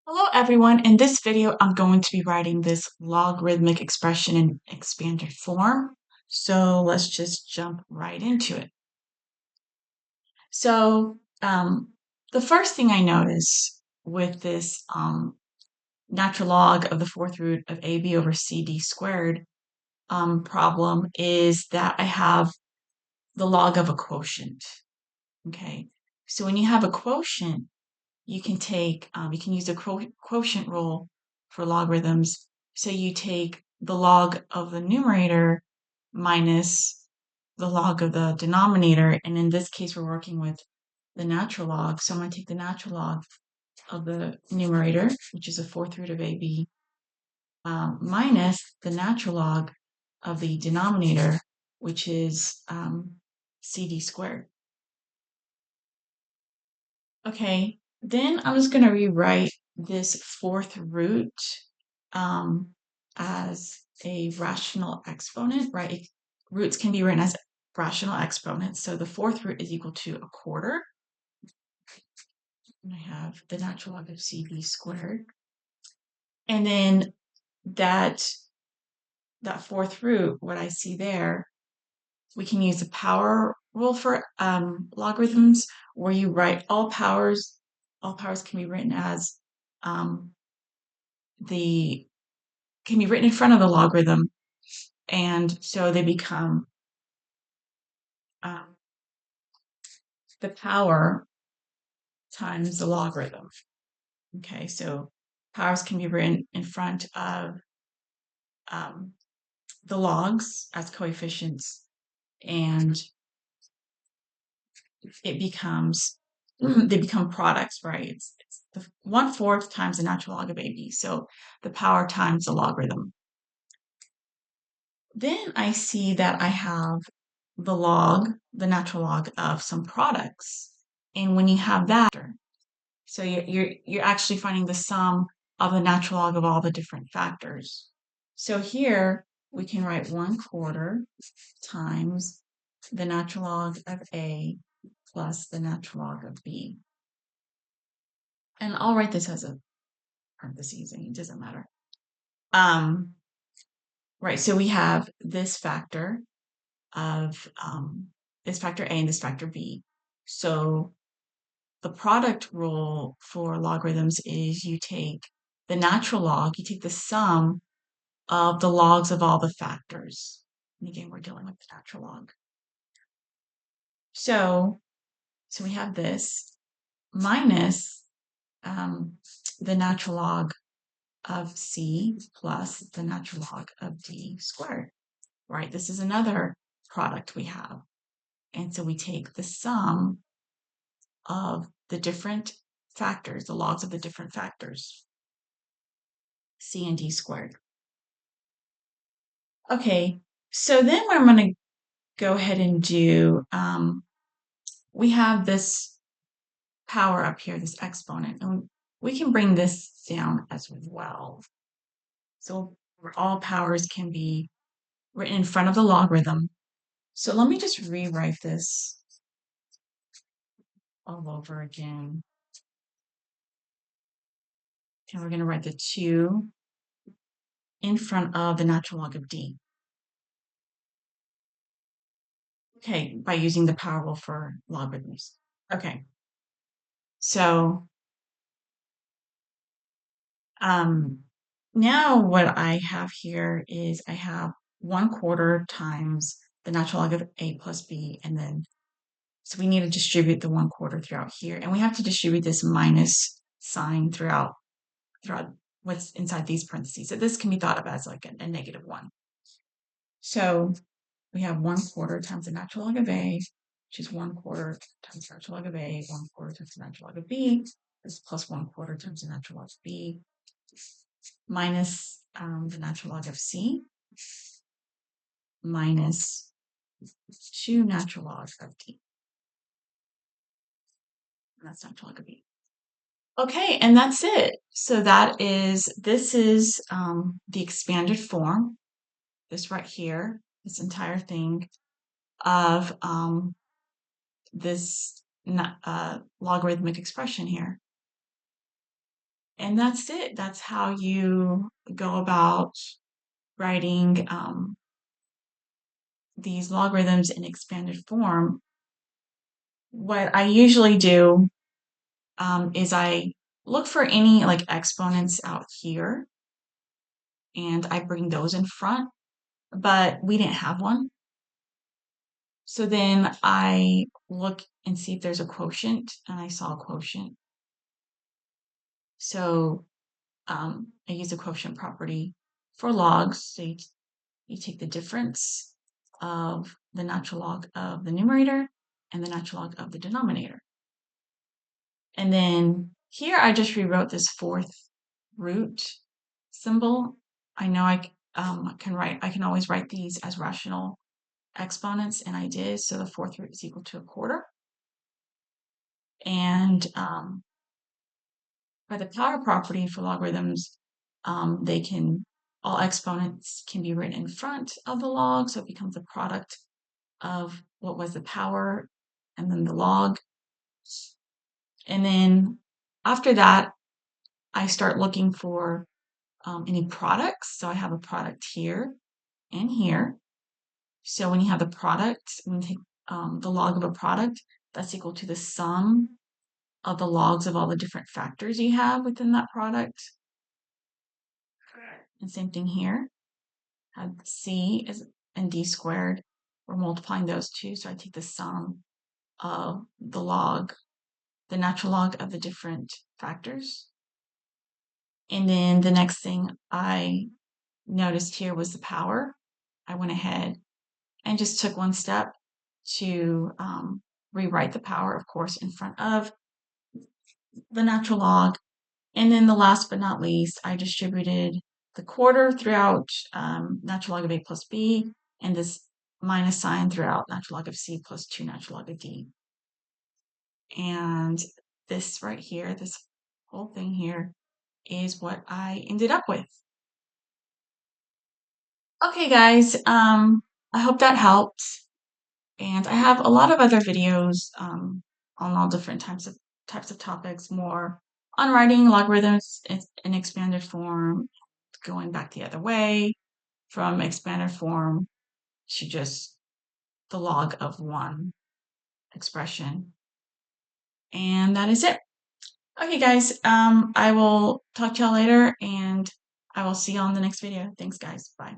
Hello everyone, in this video I'm going to be writing this logarithmic expression in expanded form. So let's just jump right into it. So the first thing I notice with this natural log of the fourth root of AB over CD squared problem is that I have the log of a quotient. Okay, so when you have a quotient, you can use the quotient rule for logarithms. So you take the log of the numerator minus the log of the denominator. And in this case, we're working with the natural log. So I'm going to take the natural log of the numerator, which is a fourth root of AB, minus the natural log of the denominator, which is CD squared. Okay, then I'm just going to rewrite this fourth root as a rational exponent, right? Roots can be written as rational exponents. So the fourth root is equal to a quarter. And I have the natural log of CB squared. And then that fourth root, what I see there, we can use the power rule for logarithms, where you write all powers can be written as can be written in front of the logarithm, and so they become um, the power times the logarithm. Okay, so powers can be written in front of um, the logs as coefficients, and it becomes they become products, right? It's the 1/4 times the natural log of AB, so the power times the logarithm. Then I see that I have the natural log of some products, and when you have that, so you're actually finding the sum of the natural log of all the different factors. So here we can write 1/4 times the natural log of A plus the natural log of B. And I'll write this as a parentheses, it doesn't matter. Right, so we have this factor of this factor A and this factor B. So the product rule for logarithms is you take the natural log, you take the sum of the logs of all the factors. And again, we're dealing with the natural log. So we have this minus the natural log of C plus the natural log of D squared, right? This is another product we have. And so we take the sum of the different factors, the logs of the different factors, C and D squared. Okay, so then what I'm going to go ahead and do, we have this power up here, this exponent, and we can bring this down as well. So all powers can be written in front of the logarithm. So let me just rewrite this all over again. And we're going to write the 2 in front of the natural log of D. Okay, by using the power rule for logarithms. Okay, so now what I have here is I have 1/4 times the natural log of A plus B, and then so we need to distribute the 1/4 throughout here, and we have to distribute this minus sign throughout what's inside these parentheses. So this can be thought of as like a -1. So we have 1/4 times the natural log of A, which is 1/4 times the natural log of A, 1/4 times the natural log of B. This is plus 1/4 times the natural log of B, minus the natural log of C, minus 2 natural log of D. And that's natural log of B. Okay, and that's it. So this is the expanded form, this right here, this entire thing of this logarithmic expression here. And that's it. That's how you go about writing these logarithms in expanded form. What I usually do is I look for any like exponents out here and I bring those in front, but we didn't have one. So then I look and see if there's a quotient, and I saw a quotient. So I use the quotient property for logs. So you take the difference of the natural log of the numerator and the natural log of the denominator. And then here I just rewrote this fourth root symbol. I know I can always write these as rational exponents, and I did. So the fourth root is equal to a quarter. And by the power property for logarithms, all exponents can be written in front of the log, so it becomes the product of what was the power and then the log. And then after that, I start looking for any products. So I have a product here and here. So when you have the product, when you take the log of a product, that's equal to the sum of the logs of all the different factors you have within that product. And same thing here. Have C and D squared. We're multiplying those two, so I take the sum of the natural log of the different factors. And then the next thing I noticed here was the power. I went ahead and just took one step to rewrite the power, of course, in front of the natural log. And then the last but not least, I distributed the quarter throughout natural log of a plus b, and this minus sign throughout natural log of c plus 2 natural log of d. And this right here, this whole thing here, is what I ended up with. Okay, guys, I hope that helped. And I have a lot of other videos on all different types of topics, more on writing logarithms in expanded form, going back the other way from expanded form to just the log of one expression. And that is it. Okay, guys, I will talk to y'all later, and I will see you on the next video. Thanks, guys. Bye.